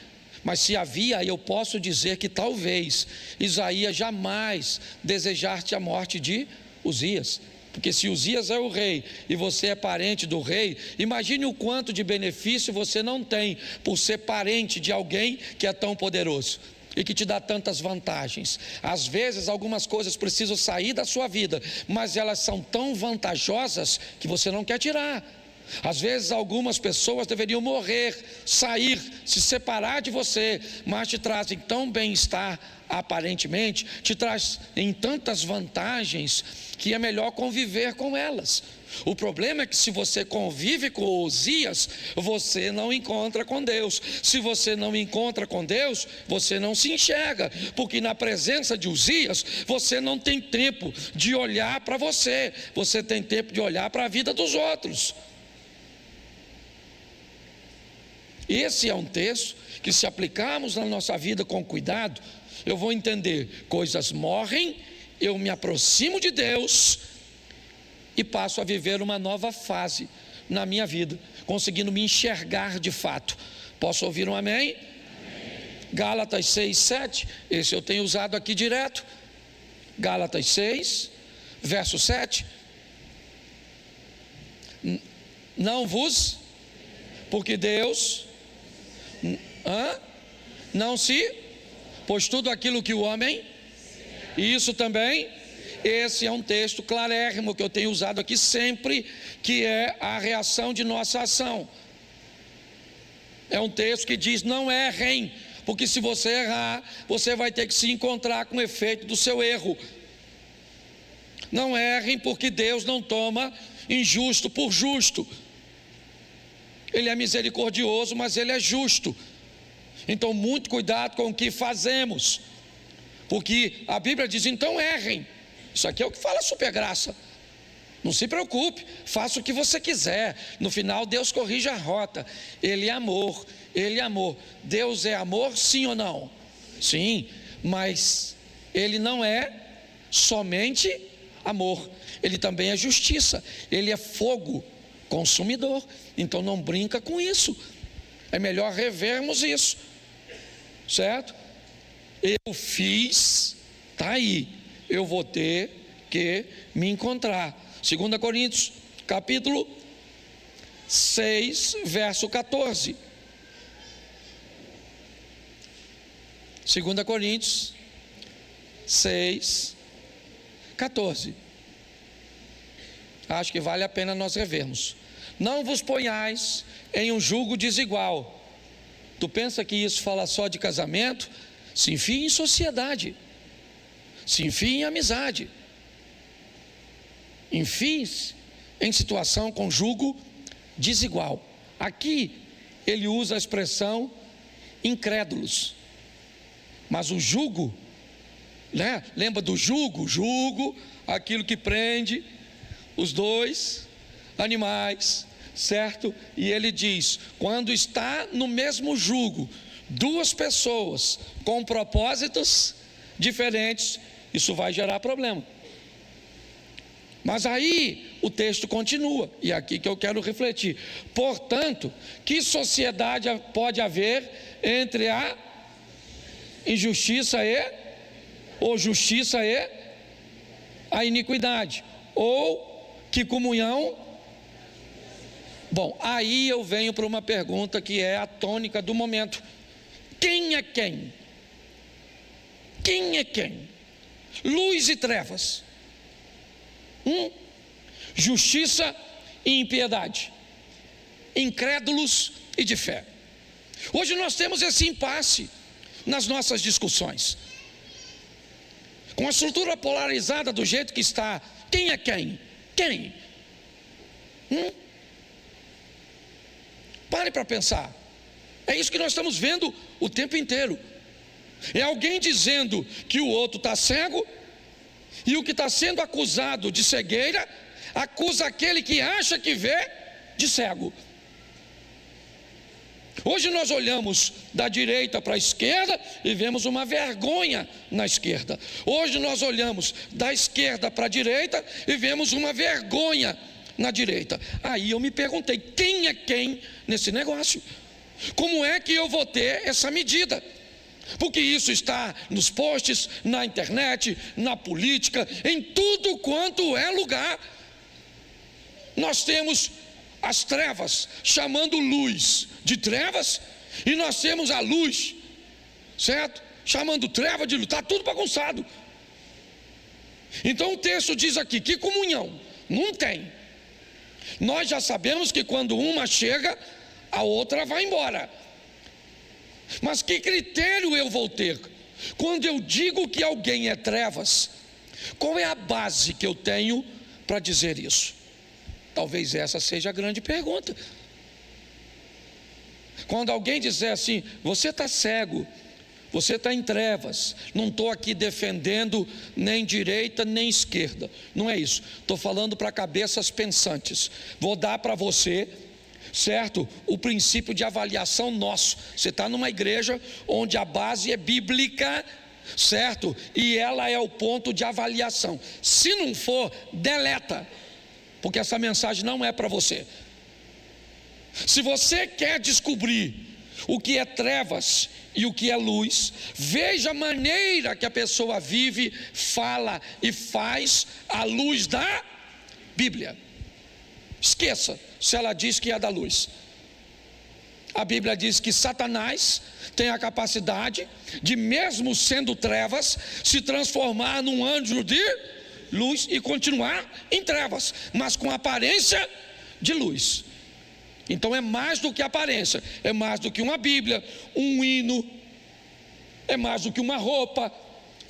Speaker 2: mas se havia, eu posso dizer que talvez Isaías jamais desejasse a morte de Uzias. Porque se Uzias é o rei e você é parente do rei, imagine o quanto de benefício você não tem por ser parente de alguém que é tão poderoso e que te dá tantas vantagens. Às vezes algumas coisas precisam sair da sua vida, mas elas são tão vantajosas que você não quer tirar. Às vezes algumas pessoas deveriam morrer, sair, se separar de você, mas te trazem tão bem-estar, aparentemente, te trazem tantas vantagens, que é melhor conviver com elas. O problema é que se você convive com Osias, você não encontra com Deus. Se você não encontra com Deus, você não se enxerga, porque na presença de Osias, você não tem tempo de olhar para você, você tem tempo de olhar para a vida dos outros. Esse é um texto que, se aplicarmos na nossa vida com cuidado, eu vou entender: coisas morrem, eu me aproximo de Deus e passo a viver uma nova fase na minha vida, conseguindo me enxergar de fato. Posso ouvir um amém? Amém. Gálatas 6, 7, esse eu tenho usado aqui direto. Gálatas 6, verso 7. Não vos, porque Deus não se, pois tudo aquilo que o homem, e isso também, esse é um texto clarérrimo que eu tenho usado aqui sempre, que é a reação de nossa ação. É um texto que diz: não errem, porque se você errar, você vai ter que se encontrar com o efeito do seu erro. Não errem, porque Deus não toma injusto por justo. Ele é misericordioso, mas Ele é justo. Então, muito cuidado com o que fazemos, porque a Bíblia diz: então errem. Isso aqui é o que fala super graça. Não se preocupe, faça o que você quiser. No final, Deus corrige a rota. Ele é amor, Ele é amor. Deus é amor, sim ou não? Sim, mas Ele não é somente amor, Ele também é justiça. Ele é fogo consumidor. Então não brinca com isso. É melhor revermos isso, certo? Eu fiz, está aí, eu vou ter que me encontrar. 2 Coríntios, capítulo 6, verso 14. 2 Coríntios 6, 14. Acho que vale a pena nós revermos. Não vos ponhais em um jugo desigual. Tu pensa que isso fala só de casamento? Se enfie em sociedade, se enfie em amizade, enfie-se em situação com jugo desigual. Aqui ele usa a expressão incrédulos, mas o jugo, né? Lembra do jugo? Jugo, aquilo que prende os dois animais, certo? E ele diz: quando está no mesmo jugo duas pessoas com propósitos diferentes, isso vai gerar problema. Mas aí o texto continua, e é aqui que eu quero refletir. Portanto, que sociedade pode haver entre a injustiça ou justiça e a iniquidade? Ou que comunhão? Bom, aí eu venho para uma pergunta que é a tônica do momento: quem é quem? Quem é quem? Luz e trevas, justiça e impiedade, incrédulos e de fé. Hoje nós temos esse impasse nas nossas discussões, com a estrutura polarizada do jeito que está. Quem é quem? Quem? Pare para pensar. É isso que nós estamos vendo o tempo inteiro. É alguém dizendo que o outro está cego, e o que está sendo acusado de cegueira acusa aquele que acha que vê de cego. Hoje nós olhamos da direita para a esquerda e vemos uma vergonha na esquerda. Hoje nós olhamos da esquerda para a direita e vemos uma vergonha na direita. Aí eu me perguntei: quem é quem nesse negócio? Como é que eu vou ter essa medida? Porque isso está nos posts, na internet, na política, em tudo quanto é lugar. Nós temos as trevas chamando luz de trevas, e nós temos a luz, certo? Chamando treva de luz. Está tudo bagunçado. Então o texto diz aqui: que comunhão? Não tem. Nós já sabemos que quando uma chega, a outra vai embora. Mas que critério eu vou ter? Quando eu digo que alguém é trevas, qual é a base que eu tenho para dizer isso? Talvez essa seja a grande pergunta. Quando alguém disser assim, você está cego, você está em trevas, não estou aqui defendendo nem direita nem esquerda, não é isso, estou falando para cabeças pensantes. Vou dar para você, certo, o princípio de avaliação nosso. Você está numa igreja onde a base é bíblica, certo, e ela é o ponto de avaliação. Se não for, deleta, porque essa mensagem não é para você. Se você quer descobrir o que é trevas e o que é luz, veja a maneira que a pessoa vive, fala e faz à luz da Bíblia. Esqueça se ela diz que é da luz. A Bíblia diz que Satanás tem a capacidade de, mesmo sendo trevas, se transformar num anjo de luz e continuar em trevas, mas com aparência de luz. Então é mais do que aparência, é mais do que uma Bíblia, um hino, é mais do que uma roupa,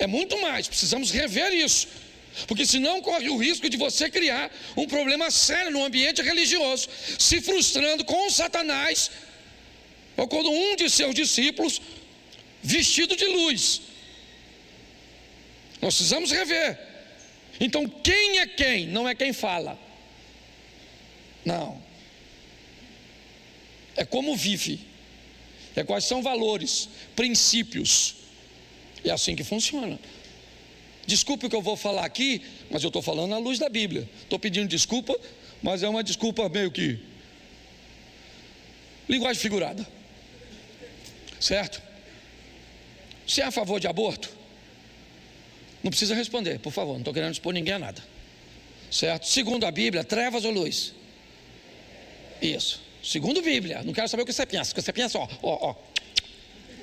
Speaker 2: é muito mais. Precisamos rever isso, porque senão corre o risco de você criar um problema sério no ambiente religioso, se frustrando com Satanás, ou quando um de seus discípulos vestido de luz. Nós precisamos rever. Então quem é quem? Não é quem fala, não. É como vive, é quais são valores, princípios. É assim que funciona. Desculpe o que eu vou falar aqui, mas eu estou falando à luz da Bíblia. Estou pedindo desculpa, mas é uma desculpa meio que linguagem figurada, certo? Você é a favor de aborto? Não precisa responder, por favor, não estou querendo expor ninguém a nada, certo? Segundo a Bíblia, trevas ou luz? Isso. Segundo a Bíblia, não quero saber o que você pensa. O que você pensa, ó,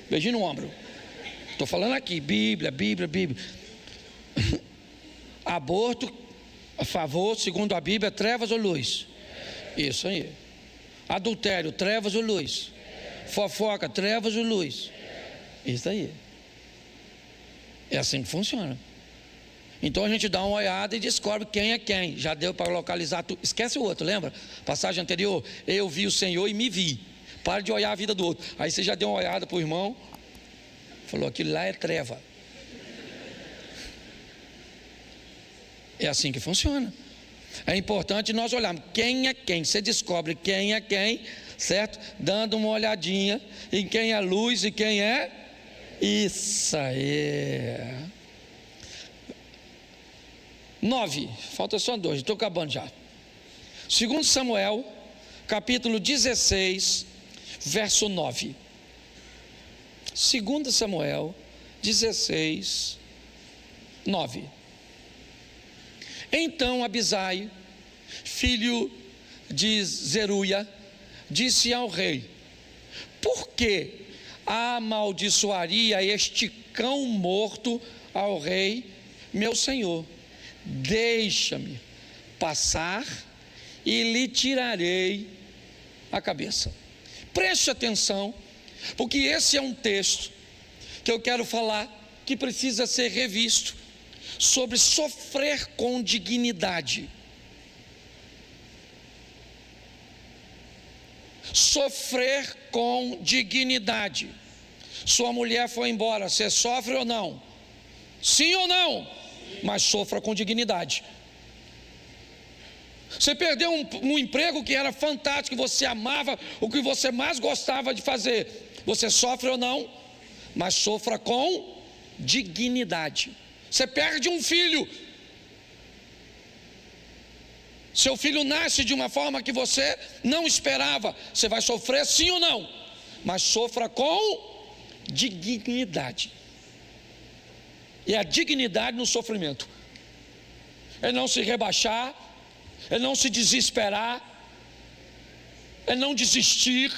Speaker 2: beijinho no ombro. Estou falando aqui, Bíblia. Aborto, a favor, segundo a Bíblia, trevas ou luz? Isso aí. Adultério, trevas ou luz? Fofoca, trevas ou luz? Isso aí. É assim que funciona. Então a gente dá uma olhada e descobre quem é quem. Já deu para localizar tudo. Esquece o outro, lembra? Passagem anterior, eu vi o Senhor e me vi. Para de olhar a vida do outro. Aí você já deu uma olhada para o irmão, falou, aquilo lá é treva. É assim que funciona. É importante nós olharmos quem é quem. Você descobre quem é quem, certo? Dando uma olhadinha em quem é luz e quem é. Isso aí. 9, falta só 2, estou acabando já. 2 Samuel, capítulo 16, verso 9. 2 Samuel 16, 9. Então Abisai, filho de Zeruia, disse ao rei: por que amaldiçoaria este cão morto ao rei, meu senhor? Deixa-me passar e lhe tirarei a cabeça. Preste atenção, porque esse é um texto que eu quero falar, que precisa ser revisto, sobre sofrer com dignidade. Sofrer com dignidade. Sua mulher foi embora, você sofre ou não? Sim ou não? Mas sofra com dignidade. Você perdeu um emprego que era fantástico, que você amava, o que você mais gostava de fazer. Você sofre ou não? Mas sofra com dignidade. Você perde um filho. Seu filho nasce de uma forma que você não esperava. Você vai sofrer sim ou não? Mas sofra com dignidade. E a dignidade no sofrimento é não se rebaixar, é não se desesperar, é não desistir,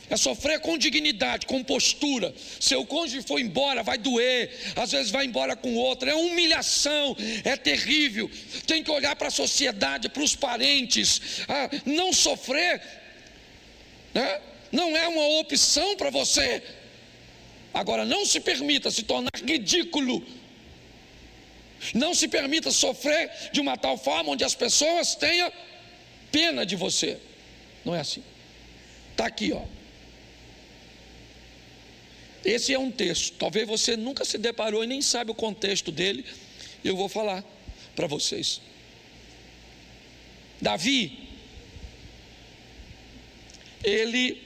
Speaker 2: É sofrer com dignidade, com postura. Seu cônjuge foi embora, vai doer. Às vezes vai embora com outro. É humilhação, é terrível. Tem que olhar para a sociedade, para os parentes. Não sofrer, né? Não é uma opção para você. Agora, não se permita se tornar ridículo. Não se permita sofrer de uma tal forma onde as pessoas tenham pena de você. Não é assim. Está aqui, ó. Esse é um texto, talvez você nunca se deparou e nem sabe o contexto dele. Eu vou falar para vocês. Davi, ele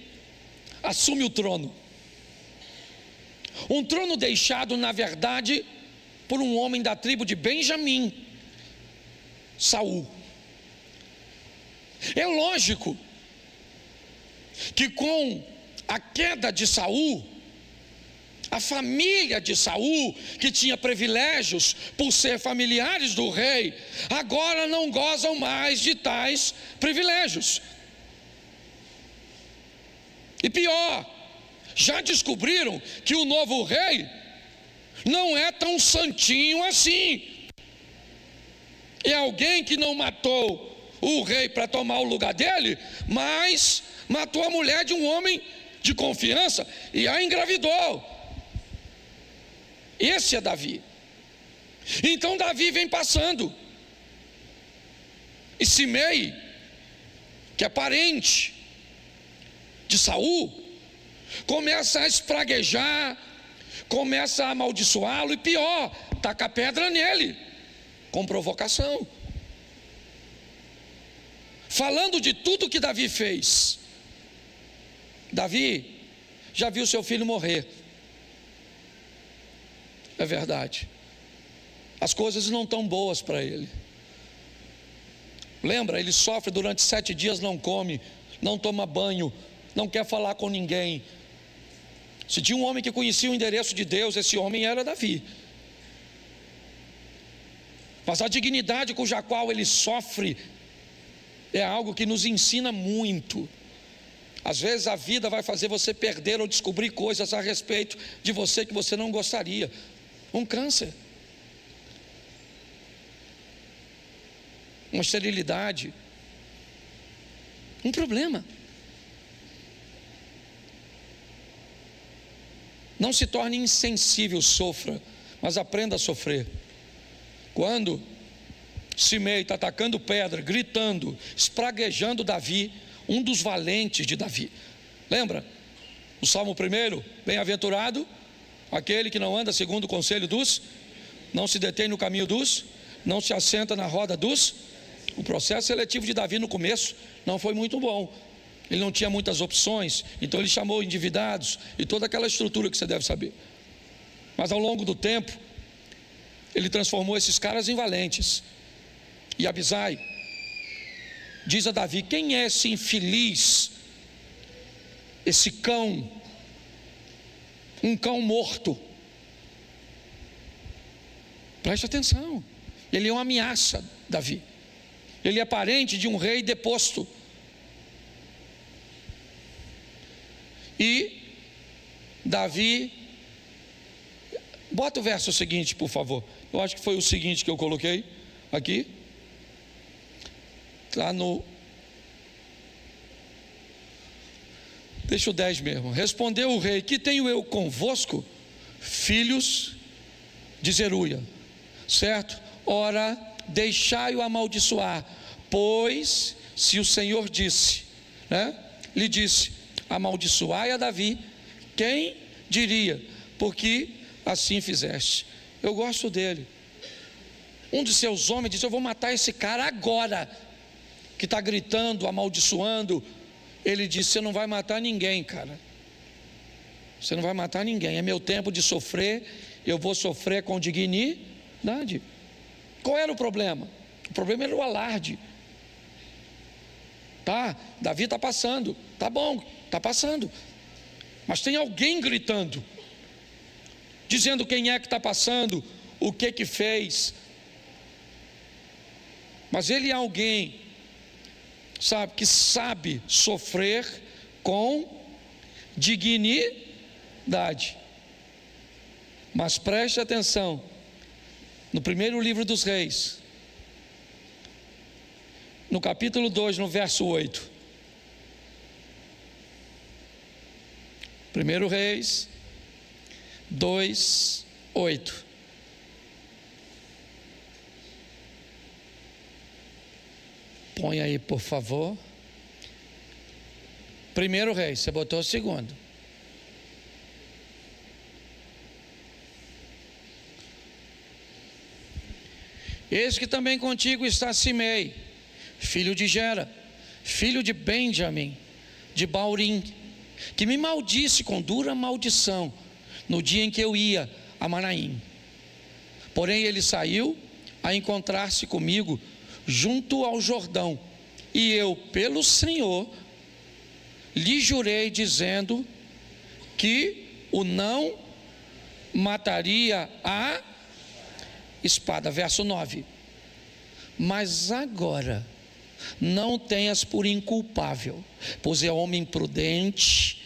Speaker 2: assume o trono. Um trono deixado, na verdade, por um homem da tribo de Benjamim, Saul. É lógico que com a queda de Saul, a família de Saul, que tinha privilégios por ser familiares do rei, agora não gozam mais de tais privilégios. E pior, já descobriram que o novo rei não é tão santinho assim. É alguém que não matou o rei para tomar o lugar dele, mas matou a mulher de um homem de confiança e a engravidou. Esse é Davi. Então Davi vem passando, e Simei, que é parente de Saul, começa a espraguejar, começa a amaldiçoá-lo, e pior, taca pedra nele, com provocação, falando de tudo que Davi fez. Davi já viu seu filho morrer. É verdade. As coisas não estão boas para ele. Lembra, ele sofre durante 7 dias, não come, não toma banho, não quer falar com ninguém. Se tinha um homem que conhecia o endereço de Deus, esse homem era Davi. Mas a dignidade cuja qual ele sofre é algo que nos ensina muito. Às vezes a vida vai fazer você perder ou descobrir coisas a respeito de você que você não gostaria. Um câncer, uma esterilidade, um problema. Não se torne insensível, sofra, mas aprenda a sofrer. Quando Simei está atacando pedra, gritando, espraguejando Davi, um dos valentes de Davi. Lembra? O Salmo 1, bem-aventurado aquele que não anda segundo o conselho dos, não se detém no caminho dos, não se assenta na roda dos. O processo seletivo de Davi no começo não foi muito bom. Ele não tinha muitas opções, então ele chamou endividados e toda aquela estrutura que você deve saber. Mas ao longo do tempo, ele transformou esses caras em valentes. E Abisai diz a Davi: quem é esse infeliz, esse cão, um cão morto? Preste atenção, ele é uma ameaça, Davi. Ele é parente de um rei deposto. E Davi, bota o verso seguinte, por favor. Eu acho que foi o seguinte que eu coloquei aqui. Está no... Deixa o 10 mesmo. Respondeu o rei: que tenho eu convosco, filhos de Zeruia? Certo? Ora, deixai-o amaldiçoar, pois se o Senhor disse, né? Lhe disse: amaldiçoai a Davi, quem diria? Porque assim fizeste. Eu gosto dele. Um de seus homens disse: eu vou matar esse cara agora, que está gritando, amaldiçoando. Ele disse: você não vai matar ninguém, cara. Você não vai matar ninguém. É meu tempo de sofrer. Eu vou sofrer com dignidade. Qual era o problema? O problema era o alarde. Tá, Davi está passando. Tá bom, está passando. Mas tem alguém gritando, dizendo quem é que está passando, o que fez. Mas ele é alguém, sabe, que sabe sofrer com dignidade. Mas preste atenção, no primeiro livro dos Reis, no capítulo 2, no verso 8. 1 Reis 2, 8. Põe aí, por favor. 1 Reis, você botou o segundo. Eis que também contigo está Simei, filho de Gera, filho de Benjamim, de Baurim, que me maldisse com dura maldição no dia em que eu ia a Manaim. Porém ele saiu a encontrar-se comigo junto ao Jordão, e eu, pelo Senhor, lhe jurei, dizendo que o não mataria a espada. Verso 9. Mas agora não tenhas por inculpável, pois é homem prudente,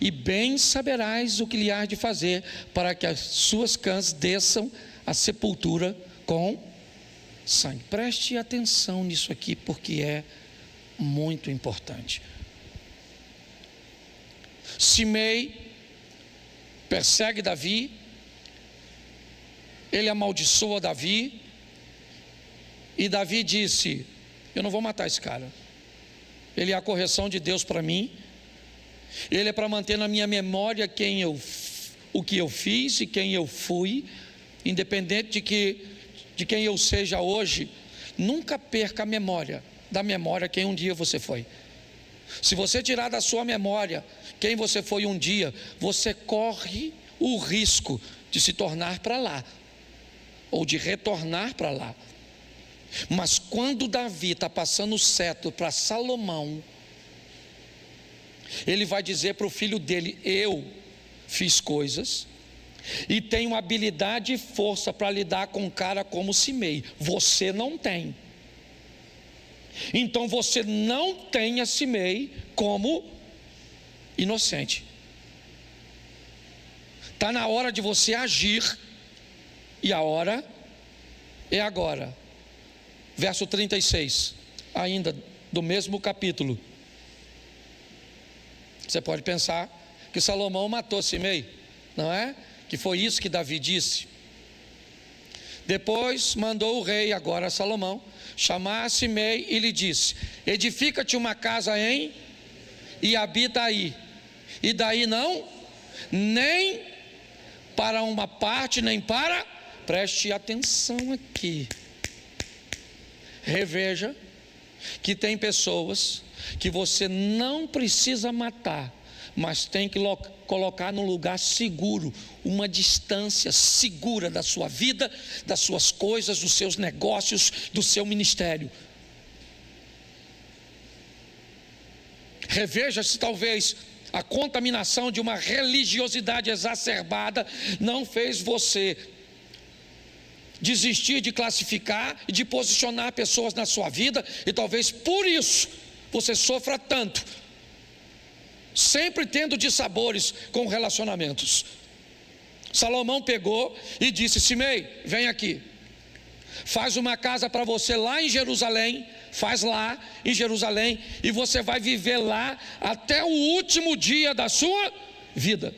Speaker 2: e bem saberás o que lhe há de fazer, para que as suas cãs desçam à sepultura com sangue. Preste atenção nisso aqui, porque é muito importante. Simei persegue Davi, ele amaldiçoa Davi, e Davi disse: eu não vou matar esse cara, ele é a correção de Deus para mim, ele é para manter na minha memória o que eu fiz e quem eu fui, independente de quem eu seja hoje. Nunca perca a memória, da memória quem um dia você foi. Se você tirar da sua memória quem você foi um dia, você corre o risco de se tornar para lá, ou de retornar para lá. Mas quando Davi está passando o cetro para Salomão, ele vai dizer para o filho dele: eu fiz coisas e tenho habilidade e força para lidar com um cara como Simei, você não tem. Então você não tenha Simei como inocente. Está na hora de você agir, e a hora é agora. Verso 36, ainda do mesmo capítulo. Você pode pensar que Salomão matou Simei, não é? Que foi isso que Davi disse. Depois mandou o rei, agora Salomão, chamar Simei e lhe disse: edifica-te uma casa e habita aí, e daí não, nem para uma parte, nem para... Preste atenção aqui. Reveja que tem pessoas que você não precisa matar, mas tem que colocar num lugar seguro, uma distância segura da sua vida, das suas coisas, dos seus negócios, do seu ministério. Reveja se talvez a contaminação de uma religiosidade exacerbada não fez você desistir de classificar e de posicionar pessoas na sua vida, e talvez por isso você sofra tanto, sempre tendo dissabores com relacionamentos. Salomão pegou e disse: Simei, vem aqui, faz uma casa para você lá em Jerusalém, faz lá em Jerusalém, e você vai viver lá até o último dia da sua vida.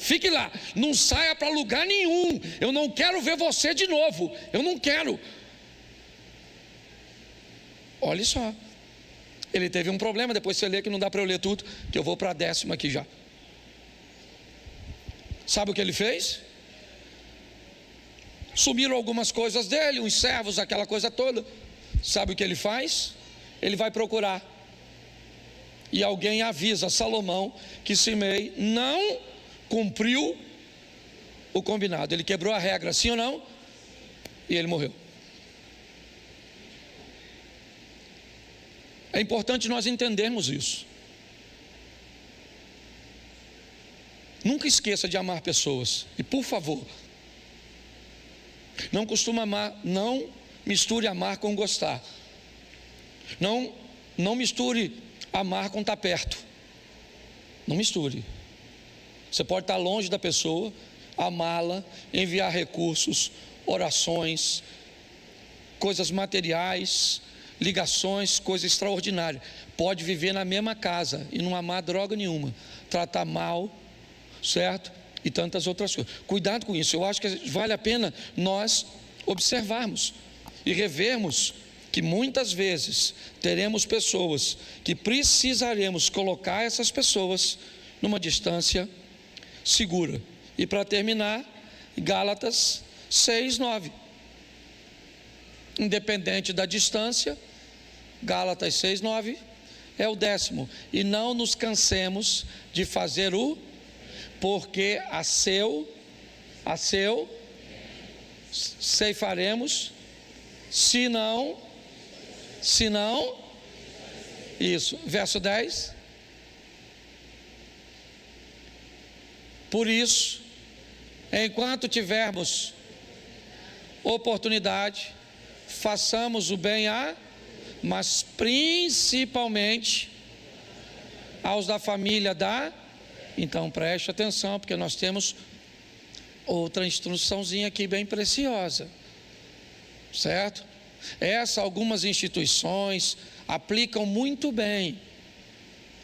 Speaker 2: Fique lá, não saia para lugar nenhum, eu não quero ver você de novo, eu não quero. Olha só, ele teve um problema, depois você lê que não dá para eu ler tudo, que eu vou para a 10ª aqui já. Sabe o que ele fez? Sumiram algumas coisas dele, uns servos, aquela coisa toda. Sabe o que ele faz? Ele vai procurar, e alguém avisa Salomão que Simei não cumpriu o combinado, ele quebrou a regra, sim ou não? E ele morreu. É importante nós entendermos isso. Nunca esqueça de amar pessoas, e por favor, não costuma amar, não misture amar com gostar. Não misture amar com estar perto. Não misture. Você pode estar longe da pessoa, amá-la, enviar recursos, orações, coisas materiais, ligações, coisas extraordinárias. Pode viver na mesma casa e não amar droga nenhuma, tratar mal, certo? E tantas outras coisas. Cuidado com isso. Eu acho que vale a pena nós observarmos e revermos que muitas vezes teremos pessoas que precisaremos colocar essas pessoas numa distância segura. E para terminar, Gálatas 6:9. Independente da distância, Gálatas 6:9 é o 10º. E não nos cansemos de fazer porque a seu ceifaremos, se não, isso, verso 10. Por isso, enquanto tivermos oportunidade, façamos o bem mas principalmente aos da família Então preste atenção, porque nós temos outra instruçãozinha aqui bem preciosa, certo? Algumas instituições aplicam muito bem,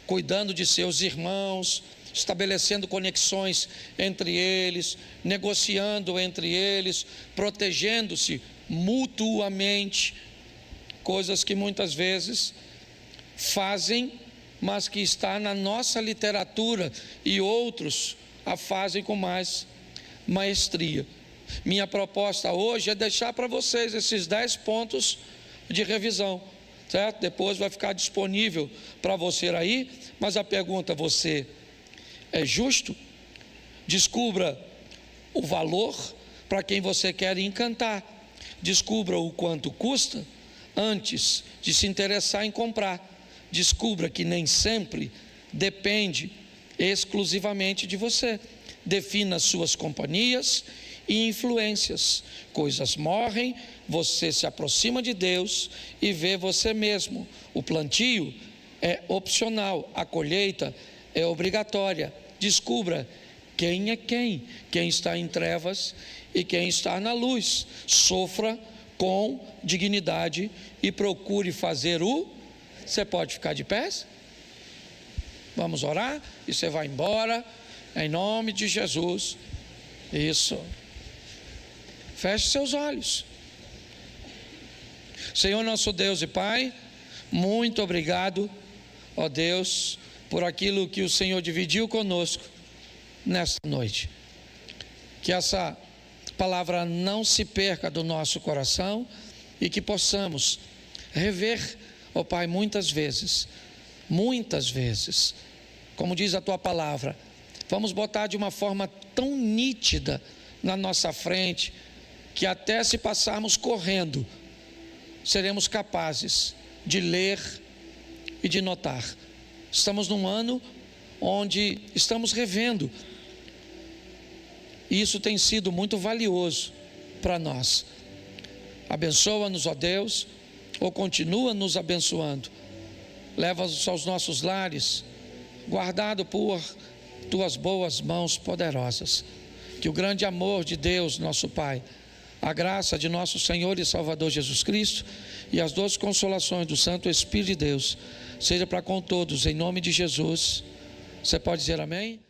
Speaker 2: cuidando de seus irmãos, estabelecendo conexões entre eles, negociando entre eles, protegendo-se mutuamente, coisas que muitas vezes fazem, mas que está na nossa literatura e outros a fazem com mais maestria. Minha proposta hoje é deixar para vocês esses 10 pontos de revisão, certo? Depois vai ficar disponível para você aí, mas a pergunta: você é justo? Descubra o valor para quem você quer encantar. Descubra o quanto custa antes de se interessar em comprar. Descubra que nem sempre depende exclusivamente de você. Defina suas companhias e influências. Coisas morrem, você se aproxima de Deus e vê você mesmo. O plantio é opcional, a colheita é obrigatória. Descubra quem é quem está em trevas e quem está na luz. Sofra com dignidade e procure fazer Você pode ficar de pé? Vamos orar e você vai embora, em nome de Jesus. Isso. Feche seus olhos. Senhor nosso Deus e Pai, muito obrigado, ó Deus, por aquilo que o Senhor dividiu conosco nesta noite. Que essa palavra não se perca do nosso coração e que possamos rever, ó Pai, muitas vezes, como diz a Tua palavra, vamos botar de uma forma tão nítida na nossa frente, que até se passarmos correndo, seremos capazes de ler e de notar. Estamos num ano onde estamos revendo, e isso tem sido muito valioso para nós. Abençoa-nos, ó Deus, ou continua nos abençoando. Leva-nos aos nossos lares, guardado por Tuas boas mãos poderosas. Que o grande amor de Deus, nosso Pai, a graça de nosso Senhor e Salvador Jesus Cristo e as doces consolações do Santo Espírito de Deus seja para com todos, em nome de Jesus. Você pode dizer amém?